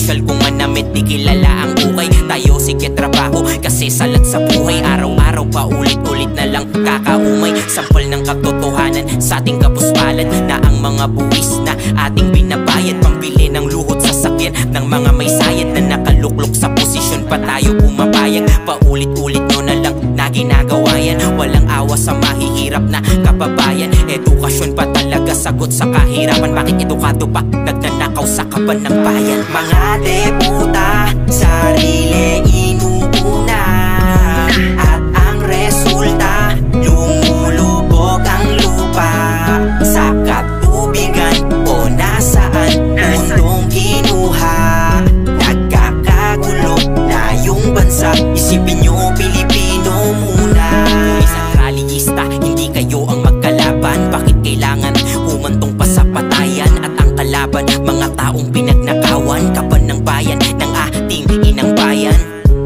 sosyal kung manamit, di kilala ang ukay. Tayo sige trabaho kasi salat sa buhay. Araw-araw pa ulit-ulit na lang kakaumay. Sampal ng katotohanan sa ating kapuspalan, na ang mga buwis na ating binabayad, pambili ng luhot sa sakyan ng mga may sayad na nakaluklok sa posisyon pa tayo pumapayag. Paulit-ulit nyo na lang na ginagawa yan. Walang awa sa mahihirap na kababayan. Edukasyon pa talaga sagot sa kahirapan. Bakit edukado pa nagnanakaw sa kaban ng bayan? Mga deputa, sarili inuuna, at ang resulta lumulubog ang lupa. Sa katubigan o nasaan mundong kinuha, nagkakagulo na yung bansa. Isipin nyo, Pilipino muna. Isang rallyista, hindi kayo ang magkalaban. Bakit kailangan humantong pa sa patayan? At ang kalaban, mga taong pinagnakawan, kaban ng bayan, ng ating inang bayan.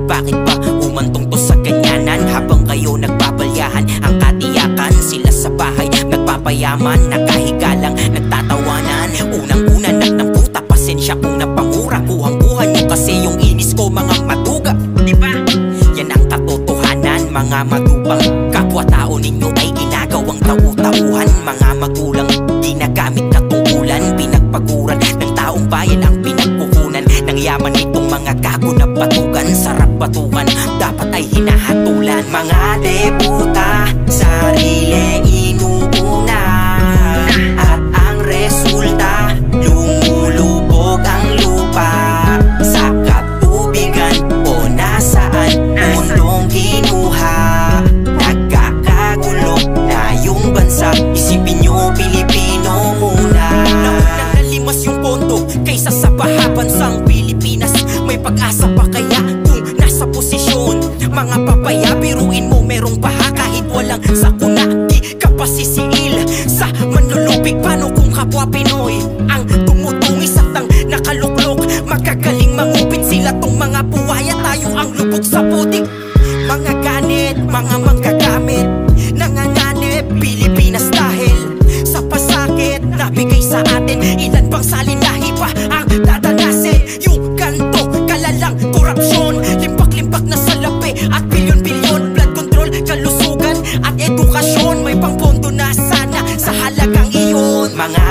Bakit ba humantong to sa ganyanan? Habang kayo nagbabalyahan ang katiyakan, sila sa bahay nagpapayaman, nakahiga lang nagtatawanan. Unang-una ng puta, pasensya kung napamura. Kuhang-kuha nyo kasi yung inis ko, mga maduga, diba? Yan ang katotohanan, mga matubang kapwa-tao ninyo ay ginagawang tau-tauhan. Mga magulang ginagamit na tungkulan, pinagpaguran ng taong bayan ang pinagkukunan ng yaman nitong mga gago na batugan. Sarap batukan, dapat ay hinahatulan. Mga deputa, sarili inuuna, at ang resulta lumulubog ang lupa. Sa katubigan o nasaan mundong kinuha, nagkakagulo na yung bansa. Isipin nyo, Pilipino muna. Naunang nalimas yung pondo kaysa sa bahabansang Pilipinas. May pag-asa pa kaya kung nasa posisyon? Mga papaya, biruin mo merong baha kahit walang sakuna. Di ka pa sisiil sa manlulupig. Paano kung kapwa Pinoy ang tumutungis at ang nakaluklok? Magagaling mangupit sila tong mga buhaya, tayo ang lubog sa putik. Mga ganit, mga manggagamit, nanganganib Pilipinas dahil sa pasakit nabigay sa atin. Ilan bang salinahi pa ang dadanasin? Yung ganto kalalang korupsyon, limpak-limpak na salapi at bilyon-bilyon. Blood control, kalusugan at edukasyon, may pangpondo na sana sa halagang iyon. Mga